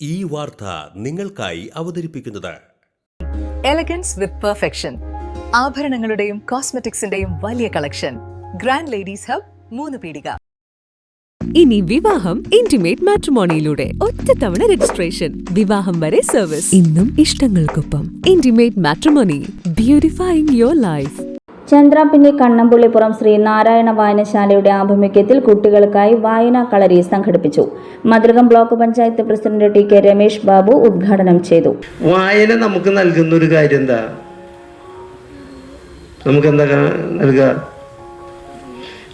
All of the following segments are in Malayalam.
ഈ വാർത്ത നിങ്ങൾക്കായി അവതരിപ്പിക്കുന്നത് എലഗൻസ് വിത്ത് പെർഫെക്ഷൻ, ആഭരണങ്ങളുടെയും കോസ്മെറ്റിക്സിന്റെയും വലിയ കളക്ഷൻ. ഗ്രാൻഡ് ലേഡീസ് ഹബ്, 3 പീടിക. ഇനി വിവാഹം ഇന്റിമേറ്റ് മാട്രിമോണിയിലൂടെ ഒറ്റത്തവണ രജിസ്ട്രേഷൻ, വിവാഹം വരെ സർവീസ്. ഇന്നും ഇഷ്ടങ്ങൾക്കൊപ്പം intimate matrimony, beautifying your life. Chandrapinni Kannampullippuram Shri Narayana വായനശാലയുടെ ആഭിമുഖ്യത്തിൽ കുട്ടികൾക്കായി വായനാ കളരി സംഘടിപ്പിച്ചു. Mathilakam block panchayat president T K. Ramesh Babu ഉദ്ഘാടനം ചെയ്തു. വായന നമുക്ക് നൽകുന്ന ഒരു കാര്യം എന്താ? നമുക്കെന്താ നൽകുക?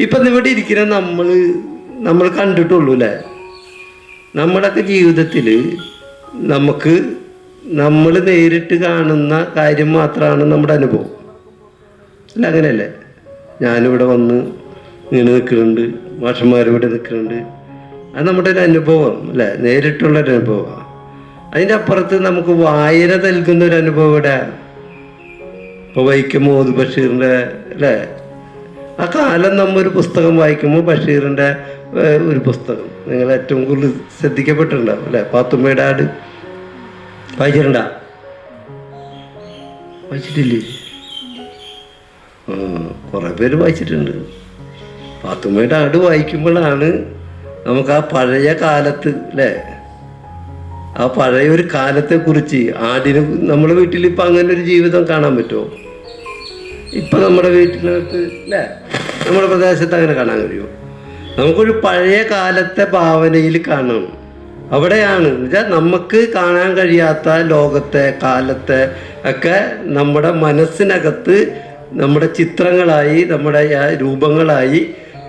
ഇപ്പം ഇവിടെ ഇരിക്കുന്ന നമ്മൾ കണ്ടിട്ടുള്ളൂ അല്ലേ? നമ്മുടെയൊക്കെ ജീവിതത്തിൽ നമ്മൾ നേരിട്ട് കാണുന്ന കാര്യം മാത്രമാണ് നമ്മുടെ അനുഭവം അല്ല, അങ്ങനെയല്ലേ? ഞാനിവിടെ വന്ന് ഇങ്ങനെ നിൽക്കുന്നുണ്ട്, മാഷന്മാരിവിടെ നിൽക്കുന്നുണ്ട്, അത് നമ്മുടെ ഒരു അനുഭവം അല്ലേ? നേരിട്ടുള്ളൊരു അനുഭവമാണ്. അതിൻ്റെ അപ്പുറത്ത് നമുക്ക് വായന നൽകുന്ന ഒരു അനുഭവം ഇവിടെ. ഇപ്പോൾ വൈക്കം മുഹമ്മദ് ബഷീറിൻ്റെ അല്ലേ, ആ കാലം നമ്മൊരു പുസ്തകം വായിക്കുമ്പോൾ ബഷീറിൻ്റെ ഒരു പുസ്തകം നിങ്ങൾ ഏറ്റവും കൂടുതൽ ശ്രദ്ധിക്കപ്പെട്ടിട്ടുണ്ടാവും അല്ലേ? പാത്തുമ്മയുടെ ആട് വായിച്ചിട്ടുണ്ടോ? വായിച്ചിട്ടില്ലേ? കുറേ പേര് വായിച്ചിട്ടുണ്ട്. പാത്തുമ്മയുടെ ആട് വായിക്കുമ്പോഴാണ് നമുക്ക് ആ പഴയ കാലത്ത് അല്ലേ, ആ പഴയ ഒരു കാലത്തെക്കുറിച്ച് ആടിന് നമ്മുടെ വീട്ടിൽ ഇപ്പം അങ്ങനെ ഒരു ജീവിതം കാണാൻ പറ്റുമോ? ഇപ്പം നമ്മുടെ വീട്ടിനകത്ത് അല്ലേ, നമ്മുടെ പ്രദേശത്ത് അങ്ങനെ കാണാൻ കഴിയുമോ? നമുക്കൊരു പഴയ കാലത്തെ ഭാവനയിൽ കാണണം. അവിടെയാണ് എന്നുവെച്ചാൽ നമുക്ക് കാണാൻ കഴിയാത്ത ലോകത്തെ കാലത്തെ ഒക്കെ നമ്മുടെ മനസ്സിനകത്ത് നമ്മുടെ ചിത്രങ്ങളായി, നമ്മുടെ രൂപങ്ങളായി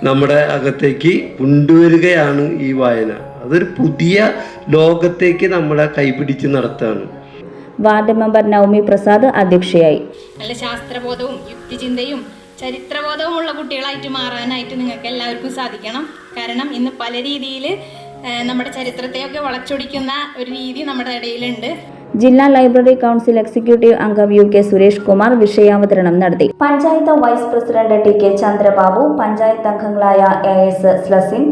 നമ്മുടെ അകത്തേക്ക് കൊണ്ടുവരികയാണ് ഈ വായന. അതൊരു പുതിയ ലോകത്തേക്ക് നമ്മളെ കൈപിടിച്ച് നടത്തുകയാണ്. വാർഡ് മെമ്പർ നവമി പ്രസാദ് അധ്യക്ഷയായി. നല്ല ശാസ്ത്രബോധവും യുക്തിചിന്തയും ചരിത്രബോധവുമുള്ള കുട്ടികളായിട്ട് മാറാനായിട്ട് നിങ്ങൾക്ക് എല്ലാവർക്കും സാധിക്കണം. കാരണം ഇന്ന് പല രീതിയിൽ നമ്മുടെ ചരിത്രത്തെയൊക്കെ വളച്ചൊടിക്കുന്ന ഒരു രീതി നമ്മുടെ ഇടയിലുണ്ട്. ജില്ലാ ലൈബ്രറി കൗൺസിൽ എക്സിക്യൂട്ടീവ് അംഗം യു കെ സുരേഷ് കുമാർ വിഷയാവതരണം നടത്തി. Panchayat vice president T K. Chandrababu, panchayat അംഗങ്ങളായ എ.എസ്. സ്ലസിൻ,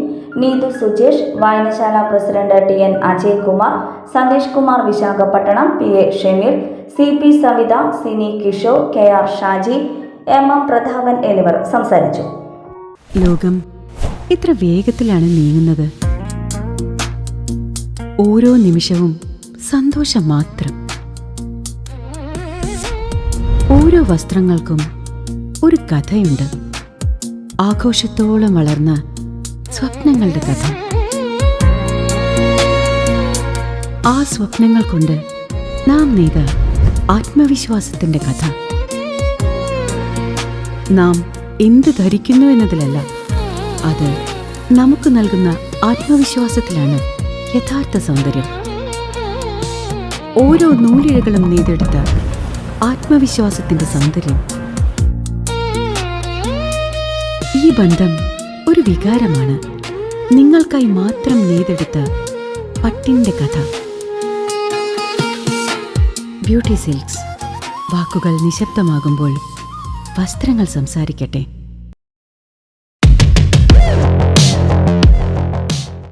നീതു സുജേഷ്, വായനശാല president T N. Ajay Kumar, Satheesh Kumar Visakhapatnam, P A. Shameer, C P. Savitha, Sini Kishore, K R. Shaji, M M. Prathapan എന്നിവർ സംസാരിച്ചു. ലോകം ഇത്ര വേഗത്തിലാണ് നീങ്ങുന്നത്. ഓരോ നിമിഷവും സന്തോഷം മാത്രം. ഓരോ വസ്ത്രങ്ങൾക്കും ഒരു കഥയുണ്ട്. ആഘോഷത്തോളം വളർന്ന സ്വപ്നങ്ങളുടെ കഥ. ആ സ്വപ്നങ്ങൾ കൊണ്ട് നാം നെയ്ത ആത്മവിശ്വാസത്തിന്റെ കഥ. നാം എന്ത് ധരിക്കുന്നു എന്നതിലല്ല, അത് നമുക്ക് നൽകുന്ന ആത്മവിശ്വാസത്തിലാണ് യഥാർത്ഥ സൗന്ദര്യം. ഓരോ നൂലിഴകളും നെയ്തെടുത്ത ആത്മവിശ്വാസത്തിന്റെ സൗന്ദര്യം. ഈ ബന്ധം ഒരു വികാരമാണ്. നിങ്ങൾക്കായി മാത്രം നെയ്തെടുത്ത പട്ടിന്റെ കഥ. Beauty silks. വാക്കുകൾ നിശബ്ദമാകുമ്പോൾ വസ്ത്രങ്ങൾ സംസാരിക്കട്ടെ.